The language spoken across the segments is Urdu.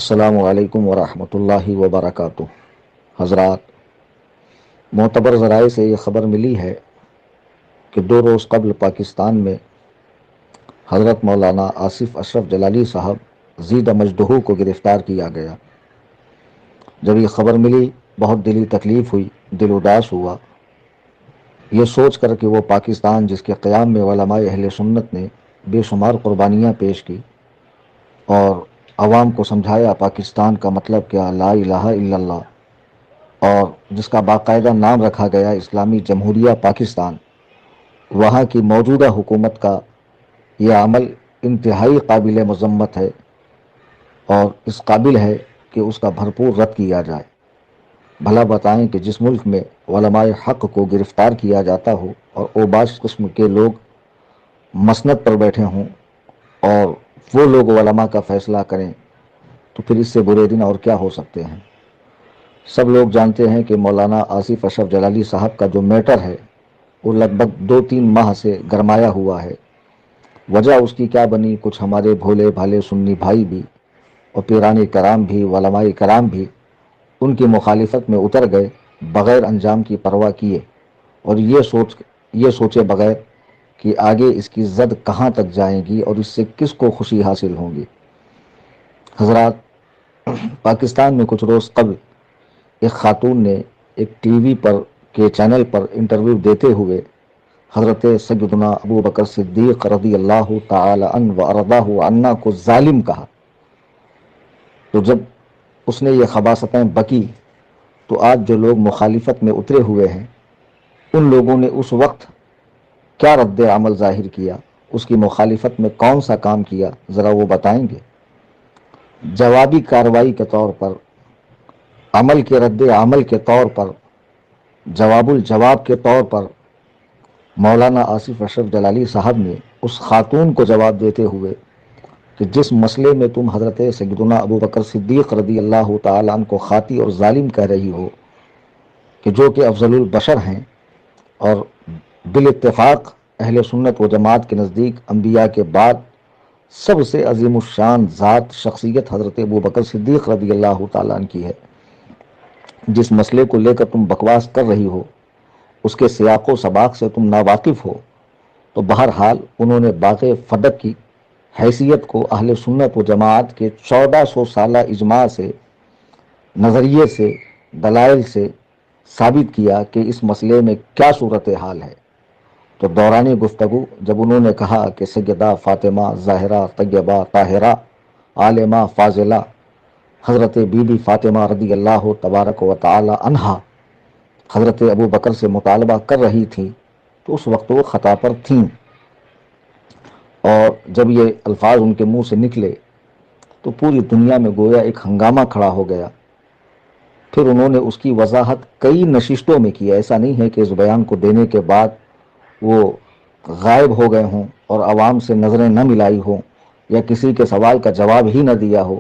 السلام علیکم ورحمۃ اللہ وبرکاتہ۔ حضرات، معتبر ذرائع سے یہ خبر ملی ہے کہ 2 روز قبل پاکستان میں حضرت مولانا آصف اشرف جلالی صاحب زید مجدہو کو گرفتار کیا گیا۔ جب یہ خبر ملی بہت دلی تکلیف ہوئی، دل اداس ہوا، یہ سوچ کر کہ وہ پاکستان جس کے قیام میں علماء اہل سنت نے بے شمار قربانیاں پیش کی اور عوام کو سمجھایا پاکستان کا مطلب کیا، لا الہ الا اللہ، اور جس کا باقاعدہ نام رکھا گیا اسلامی جمہوریہ پاکستان، وہاں کی موجودہ حکومت کا یہ عمل انتہائی قابل مذمت ہے اور اس قابل ہے کہ اس کا بھرپور رد کیا جائے۔ بھلا بتائیں کہ جس ملک میں علماء حق کو گرفتار کیا جاتا ہو اور اوباش قسم کے لوگ مسند پر بیٹھے ہوں اور وہ لوگ علماء کا فیصلہ کریں، تو پھر اس سے برے دن اور کیا ہو سکتے ہیں۔ سب لوگ جانتے ہیں کہ مولانا آصف اشرف جلالی صاحب کا جو میٹر ہے وہ لگ بھگ 2-3 ماہ سے گرمایا ہوا ہے۔ وجہ اس کی کیا بنی، کچھ ہمارے بھولے بھالے سنی بھائی بھی اور پیران کرام بھی، علماء کرام بھی ان کی مخالفت میں اتر گئے بغیر انجام کی پرواہ کیے اور یہ سوچے بغیر کہ آگے اس کی زد کہاں تک جائیں گی اور اس سے کس کو خوشی حاصل ہوں گی۔ حضرات، پاکستان میں کچھ روز قبل ایک خاتون نے ایک ٹی وی پر کے چینل پر انٹرویو دیتے ہوئے حضرت سیدنا ابو بکر صدیق رضی اللہ تعالی عنہ و ارضاہ عنا کو ظالم کہا۔ تو جب اس نے یہ خباثتیں بکی تو آج جو لوگ مخالفت میں اترے ہوئے ہیں ان لوگوں نے اس وقت کیا رد عمل ظاہر کیا، اس کی مخالفت میں کون سا کام کیا، ذرا وہ بتائیں گے۔ جوابی کارروائی کے طور پر، عمل کے رد عمل کے طور پر، جواب الجواب کے طور پر مولانا آصف اشرف جلالی صاحب نے اس خاتون کو جواب دیتے ہوئے کہ جس مسئلے میں تم حضرت سیدنا ابو بکر صدیق رضی اللہ تعالیٰ عنہ کو خاطی اور ظالم کہہ رہی ہو، کہ جو کہ افضل البشر ہیں اور بالاتفاق اہل سنت و جماعت کے نزدیک انبیاء کے بعد سب سے عظیم الشان ذات شخصیت حضرت ابو بکر صدیق رضی اللہ تعالیٰ عنہ کی ہے، جس مسئلے کو لے کر تم بکواس کر رہی ہو اس کے سیاق و سباق سے تم ناواقف ہو، تو بہرحال انہوں نے باغ فدق کی حیثیت کو اہل سنت و جماعت کے 1400 سالہ اجماع سے، نظریے سے، دلائل سے ثابت کیا کہ اس مسئلے میں کیا صورتحال ہے۔ تو دوران گفتگو جب انہوں نے کہا کہ سیدہ فاطمہ ظاہرہ طیبہ طاہرہ عالمہ فاضلہ حضرت بی بی فاطمہ رضی اللہ تبارک و تعالی عنہا حضرت ابو بکر سے مطالبہ کر رہی تھیں، تو اس وقت وہ خطا پر تھیں، اور جب یہ الفاظ ان کے منہ سے نکلے تو پوری دنیا میں گویا ایک ہنگامہ کھڑا ہو گیا۔ پھر انہوں نے اس کی وضاحت کئی نشستوں میں کی، ایسا نہیں ہے کہ اس بیان کو دینے کے بعد وہ غائب ہو گئے ہوں اور عوام سے نظریں نہ ملائی ہوں یا کسی کے سوال کا جواب ہی نہ دیا ہو۔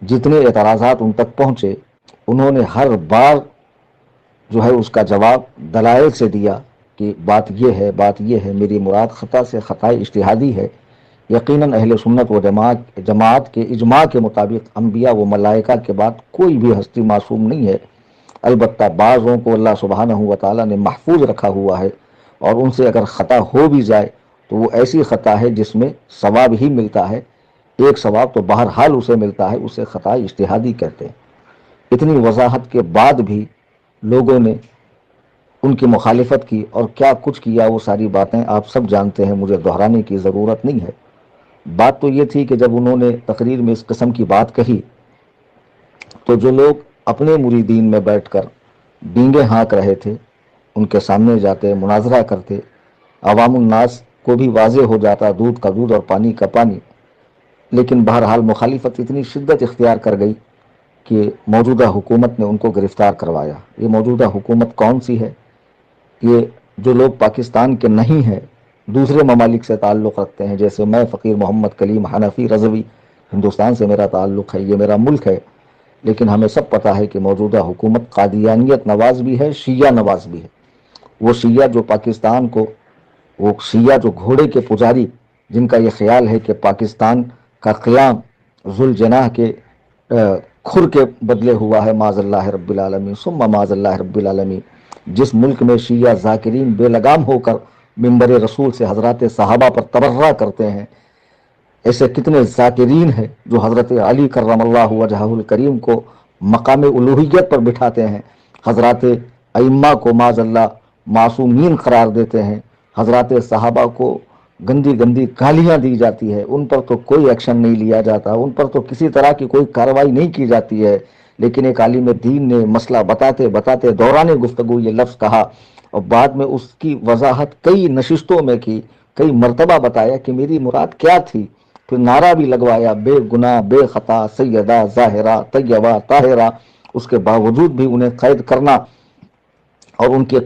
جتنے اعتراضات ان تک پہنچے انہوں نے ہر بار جو ہے اس کا جواب دلائل سے دیا کہ بات یہ ہے، میری مراد خطا سے خطا اجتہادی ہے۔ یقیناً اہل سنت و جماعت کے اجماع کے مطابق انبیاء و ملائکہ کے بعد کوئی بھی ہستی معصوم نہیں ہے، البتہ بعضوں کو اللہ سبحانہ و تعالیٰ نے محفوظ رکھا ہوا ہے اور ان سے اگر خطا ہو بھی جائے تو وہ ایسی خطا ہے جس میں ثواب ہی ملتا ہے، ایک ثواب تو بہرحال اسے ملتا ہے، اسے خطا اجتہادی کہتے ہیں۔ اتنی وضاحت کے بعد بھی لوگوں نے ان کی مخالفت کی اور کیا کچھ کیا، وہ ساری باتیں آپ سب جانتے ہیں، مجھے دہرانے کی ضرورت نہیں ہے۔ بات تو یہ تھی کہ جب انہوں نے تقریر میں اس قسم کی بات کہی تو جو لوگ اپنے مریدین میں بیٹھ کر ڈینگے ہانک رہے تھے ان کے سامنے جاتے، مناظرہ کرتے، عوام الناس کو بھی واضح ہو جاتا دودھ کا دودھ اور پانی کا پانی، لیکن بہرحال مخالفت اتنی شدت اختیار کر گئی کہ موجودہ حکومت نے ان کو گرفتار کروایا۔ یہ موجودہ حکومت کون سی ہے؟ یہ جو لوگ پاکستان کے نہیں ہیں، دوسرے ممالک سے تعلق رکھتے ہیں، جیسے میں فقیر محمد کلیم حنفی رضوی، ہندوستان سے میرا تعلق ہے، یہ میرا ملک ہے، لیکن ہمیں سب پتہ ہے کہ موجودہ حکومت قادیانیت نواز بھی ہے، شیعہ نواز بھی ہے۔ وہ شیعہ جو پاکستان کو، وہ شیعہ جو گھوڑے کے پجاری، جن کا یہ خیال ہے کہ پاکستان کا قیام ذوالجناح کے کھر کے بدلے ہوا ہے، معاذ اللہ رب العالمین ثم معاذ اللہ رب العالمین۔ جس ملک میں شیعہ ذاکرین بے لگام ہو کر منبر رسول سے حضرات صحابہ پر تبرہ کرتے ہیں، ایسے کتنے ذاکرین ہیں جو حضرت علی کرم اللہ وجہہ الکریم کو مقام الوہیت پر بٹھاتے ہیں، حضرات ائمہ کو معاذ اللہ معصومین قرار دیتے ہیں، حضرات صحابہ کو گندی گندی گالیاں دی جاتی ہے، ان پر تو کوئی ایکشن نہیں لیا جاتا، ان پر تو کسی طرح کی کوئی کارروائی نہیں کی جاتی ہے۔ لیکن ایک عالم دین نے مسئلہ بتاتے بتاتے دوران گفتگو یہ لفظ کہا، اور بعد میں اس کی وضاحت کئی نشستوں میں کی، کئی مرتبہ بتایا کہ میری مراد کیا تھی، پھر نعرہ بھی لگوایا بے گناہ بے خطا سیدہ ظاہرہ طیبہ طاہرہ۔ اس کے باوجود بھی انہیں قید کرنا اور ان کے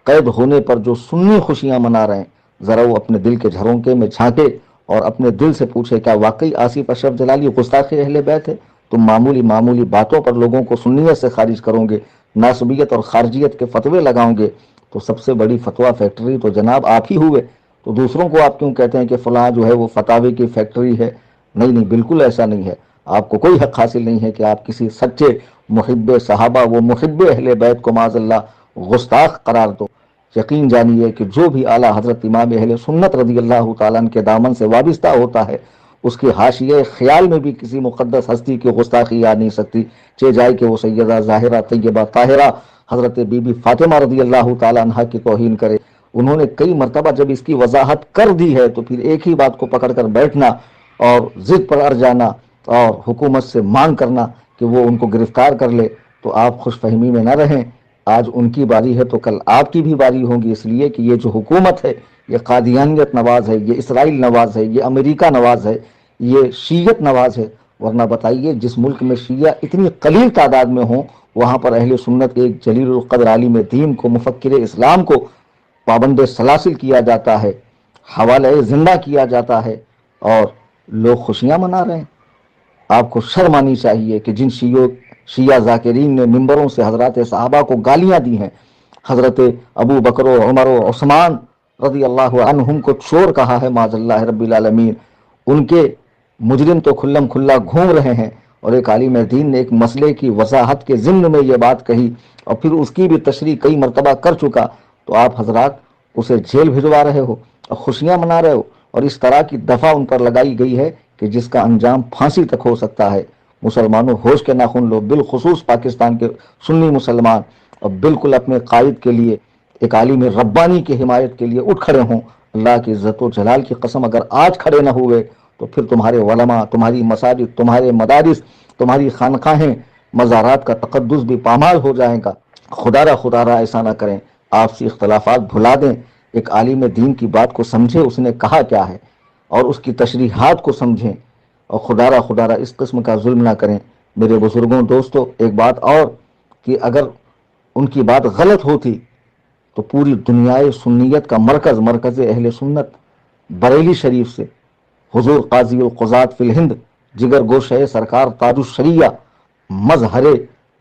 قید ہونے پر جو سنی خوشیاں منا رہے ہیں، ذرا وہ اپنے دل کے جھرونکے میں جھانکے اور اپنے دل سے پوچھے کیا واقعی آصف اشرف جلالی گستاخ اہل بیت ہے؟ تم معمولی معمولی باتوں پر لوگوں کو سنیت سے خارج کرو گے، ناسبیت اور خارجیت کے فتوے لگاؤ گے، تو سب سے بڑی فتویٰ فیکٹری تو جناب آپ ہی ہوئے، تو دوسروں کو آپ کیوں کہتے ہیں کہ فلاں جو ہے وہ فتاوی کی فیکٹری ہے؟ نہیں نہیں، بالکل ایسا نہیں ہے۔ آپ کو کوئی حق حاصل نہیں ہے کہ آپ کسی سچے محب صحابہ و محب اہل بیت کو معاذ اللہ گستاخ قرار دو۔ یقین جانیے کہ جو بھی اعلیٰ حضرت امام اہل سنت رضی اللہ تعالیٰ عنہ کے دامن سے وابستہ ہوتا ہے، اس کی حاشیے خیال میں بھی کسی مقدس ہستی کی گستاخی آ نہیں سکتی، چاہے جائے کہ وہ سیدہ ظاہرہ طیبہ طاہرہ حضرت بی بی فاطمہ رضی اللہ تعالیٰ عنہ کی توہین کرے۔ انہوں نے کئی مرتبہ جب اس کی وضاحت کر دی ہے تو پھر ایک ہی بات کو پکڑ کر بیٹھنا اور ضد پر اڑ جانا اور حکومت سے مانگ کرنا کہ وہ ان کو گرفتار کر لے، تو آپ خوش فہمی میں نہ رہیں۔ آج ان کی باری ہے تو کل آپ کی بھی باری ہوگی، اس لیے کہ یہ جو حکومت ہے یہ قادیانیت نواز ہے، یہ اسرائیل نواز ہے، یہ امریکہ نواز ہے، یہ شیعت نواز ہے۔ ورنہ بتائیے جس ملک میں شیعہ اتنی قلیل تعداد میں ہوں، وہاں پر اہل سنت کے ایک جلیل القدر عالم دین کو، مفکر اسلام کو پابند سلاسل کیا جاتا ہے، حوالے زندہ کیا جاتا ہے، اور لوگ خوشیاں منا رہے ہیں۔ آپ کو شرم آنی چاہیے کہ جن شیعہ ذاکرین نے ممبروں سے حضرات صحابہ کو گالیاں دی ہیں، حضرت ابو بکر و عمر و عثمان رضی اللہ عنہم کو چور کہا ہے معاذ اللہ رب العالمین، ان کے مجرم تو کھلم کھلا گھوم رہے ہیں، اور ایک عالم دین نے ایک مسئلے کی وضاحت کے ضمن میں یہ بات کہی اور پھر اس کی بھی تشریح کئی مرتبہ کر چکا، تو آپ حضرات اسے جیل بھجوا رہے ہو اور خوشیاں منا رہے ہو، اور اس طرح کی دفعہ ان پر لگائی گئی ہے کہ جس کا انجام پھانسی تک ہو سکتا ہے۔ مسلمانوں ہوش کے ناخن لو، بالخصوص پاکستان کے سنی مسلمان، اور بالکل اپنے قائد کے لیے، ایک عالم ربانی کی حمایت کے لیے اٹھ کھڑے ہوں۔ اللہ کی عزت و جلال کی قسم اگر آج کھڑے نہ ہوئے تو پھر تمہارے علماء، تمہاری مساجد، تمہارے مدارس، تمہاری خانقاہیں، مزارات کا تقدس بھی پامال ہو جائے گا۔ خدا را ایسا نہ کریں، آپسی اختلافات بھلا دیں، ایک عالم دین کی بات کو سمجھیں اس نے کہا کیا ہے، اور اس کی تشریحات کو سمجھیں، اور خدا را اس قسم کا ظلم نہ کریں۔ میرے بزرگوں، دوستوں، ایک بات اور کہ اگر ان کی بات غلط ہوتی تو پوری دنیائے سنیت کا مرکز اہل سنت بریلی شریف سے حضور قاضی القضات فی الہند جگر گوشہ سرکار تاج الشریعہ مظہر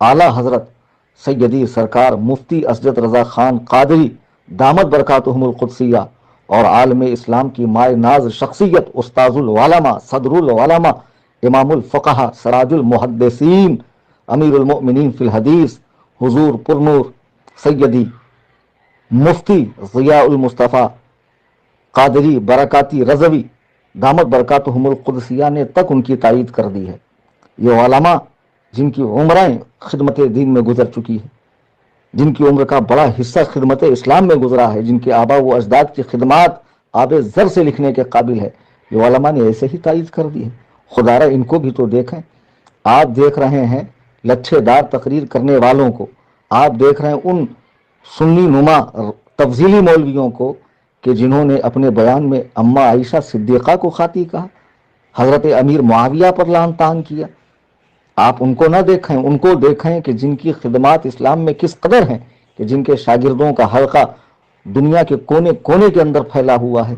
اعلی حضرت سیدی سرکار مفتی اسجد رضا خان قادری دامت برکاتہم القدسیہ، اور عالم اسلام کی مائے ناز شخصیت استاذ العلماء صدر العلماء امام الفقہ سراج المحدثین امیر المؤمنین فی الحدیث حضور پرنور سیدی مفتی ضیاء المصطفیٰ قادری برکاتی رضوی دامت برکاتہم القدسیہ نے تک ان کی تائید کر دی ہے۔ یہ علماء جن کی عمریں خدمت دین میں گزر چکی ہے، جن کی عمر کا بڑا حصہ خدمت اسلام میں گزرا ہے، جن کے آبا و اجداد کی خدمات آب زر سے لکھنے کے قابل ہے، یہ علماء نے ایسے ہی تائید کر دی ہے۔ خدا را ان کو بھی تو دیکھیں۔ آپ دیکھ رہے ہیں لچھے دار تقریر کرنے والوں کو، آپ دیکھ رہے ہیں ان سنی نما تفضیلی مولویوں کو کہ جنہوں نے اپنے بیان میں اماں عائشہ صدیقہ کو خاطی کہا، حضرت امیر معاویہ پر لعن طعن کیا۔ آپ ان کو نہ دیکھیں، ان کو دیکھیں کہ جن کی خدمات اسلام میں کس قدر ہیں، کہ جن کے شاگردوں کا حلقہ دنیا کے کونے کونے کے اندر پھیلا ہوا ہے۔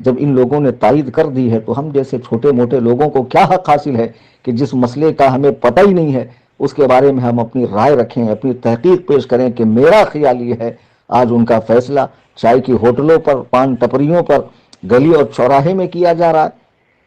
جب ان لوگوں نے تائید کر دی ہے تو ہم جیسے چھوٹے موٹے لوگوں کو کیا حق حاصل ہے کہ جس مسئلے کا ہمیں پتہ ہی نہیں ہے اس کے بارے میں ہم اپنی رائے رکھیں، اپنی تحقیق پیش کریں کہ میرا خیال یہ ہے۔ آج ان کا فیصلہ چائے کی ہوٹلوں پر، پان ٹپریوں پر، گلی اور چوراہے میں کیا جا رہا ہے۔